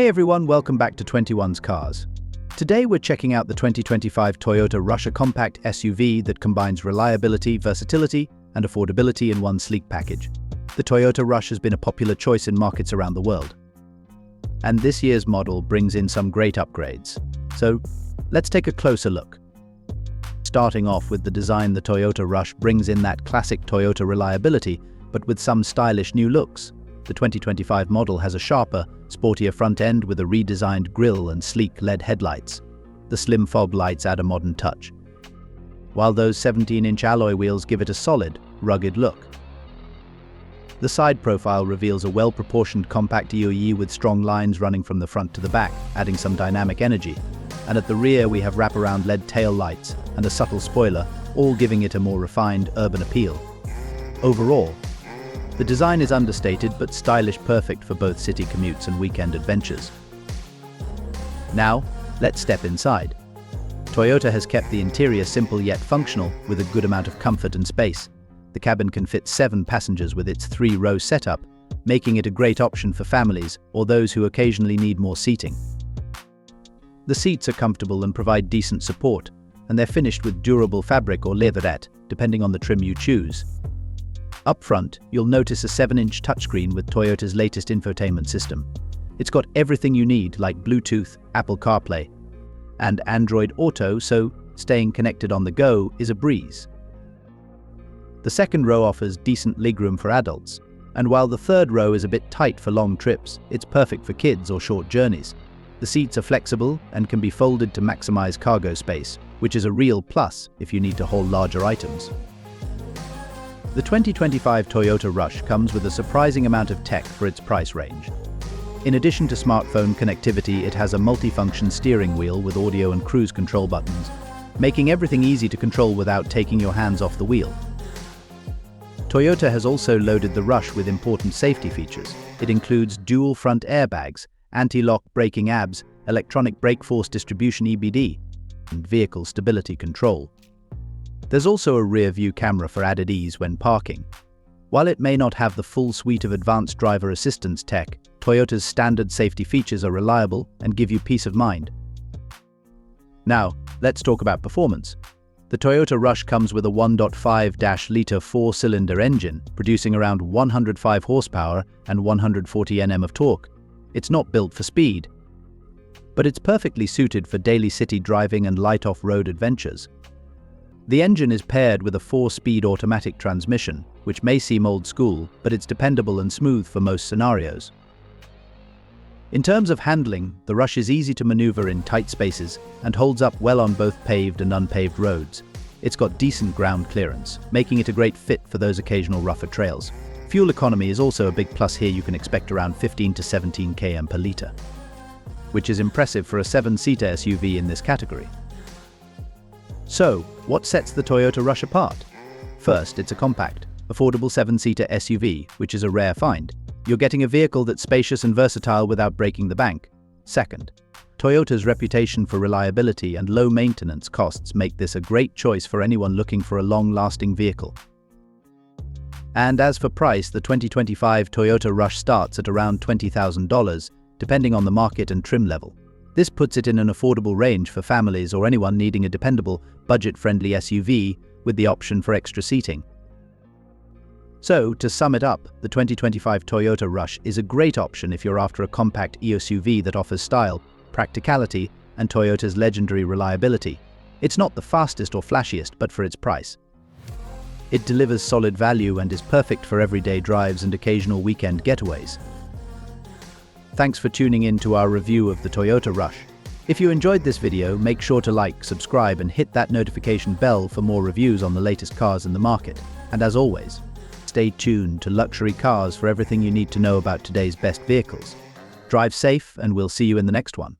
Hey everyone, welcome back to 21's Cars. Today we're checking out the 2025 Toyota Rush, a compact SUV that combines reliability, versatility, and affordability in one sleek package. The Toyota Rush has been a popular choice in markets around the world. And this year's model brings in some great upgrades. So, let's take a closer look. Starting off with the design, the Toyota Rush brings in that classic Toyota reliability, but with some stylish new looks. The 2025 model has a sharper, sportier front end with a redesigned grille and sleek LED headlights. The slim fog lights add a modern touch, while those 17-inch alloy wheels give it a solid, rugged look. The side profile reveals a well-proportioned compact EOE with strong lines running from the front to the back, adding some dynamic energy. And at the rear we have wraparound LED tail lights and a subtle spoiler, all giving it a more refined urban appeal. Overall, the design is understated but stylish, perfect for both city commutes and weekend adventures. Now, let's step inside. Toyota has kept the interior simple yet functional, with a good amount of comfort and space. The cabin can fit 7 passengers with its 3-row setup, making it a great option for families or those who occasionally need more seating. The seats are comfortable and provide decent support, and they're finished with durable fabric or leatherette, depending on the trim you choose. Up front, you'll notice a 7-inch touchscreen with Toyota's latest infotainment system. It's got everything you need, like Bluetooth, Apple CarPlay, and Android Auto, so staying connected on the go is a breeze. The second row offers decent legroom for adults, and while the third row is a bit tight for long trips, it's perfect for kids or short journeys. The seats are flexible and can be folded to maximize cargo space, which is a real plus if you need to haul larger items. The 2025 Toyota Rush comes with a surprising amount of tech for its price range. In addition to smartphone connectivity, it has a multifunction steering wheel with audio and cruise control buttons, making everything easy to control without taking your hands off the wheel. Toyota has also loaded the Rush with important safety features. It includes dual front airbags, anti-lock braking ABS, electronic brake force distribution EBD, and vehicle stability control. There's also a rear-view camera for added ease when parking. While it may not have the full suite of advanced driver assistance tech, Toyota's standard safety features are reliable and give you peace of mind. Now, let's talk about performance. The Toyota Rush comes with a 1.5-liter 4-cylinder engine, producing around 105 horsepower and 140 Nm of torque. It's not built for speed, but it's perfectly suited for daily city driving and light off-road adventures. The engine is paired with a 4-speed automatic transmission, which may seem old school, but it's dependable and smooth for most scenarios. In terms of handling, the Rush is easy to maneuver in tight spaces and holds up well on both paved and unpaved roads. It's got decent ground clearance, making it a great fit for those occasional rougher trails. Fuel economy is also a big plus here. You can expect around 15 to 17 km per litre, which is impressive for a 7-seater SUV in this category. So, what sets the Toyota Rush apart? First, it's a compact, affordable 7-seater SUV, which is a rare find. You're getting a vehicle that's spacious and versatile without breaking the bank. Second, Toyota's reputation for reliability and low maintenance costs make this a great choice for anyone looking for a long-lasting vehicle. And as for price, the 2025 Toyota Rush starts at around $20,000, depending on the market and trim level. This puts it in an affordable range for families or anyone needing a dependable, budget-friendly SUV with the option for extra seating. So, to sum it up, the 2025 Toyota Rush is a great option if you're after a compact SUV that offers style, practicality, and Toyota's legendary reliability. It's not the fastest or flashiest, but for its price, it delivers solid value and is perfect for everyday drives and occasional weekend getaways. Thanks for tuning in to our review of the Toyota Rush. If you enjoyed this video, make sure to like, subscribe, and hit that notification bell for more reviews on the latest cars in the market. And as always, stay tuned to Luxury Cars for everything you need to know about today's best vehicles. Drive safe, and we'll see you in the next one.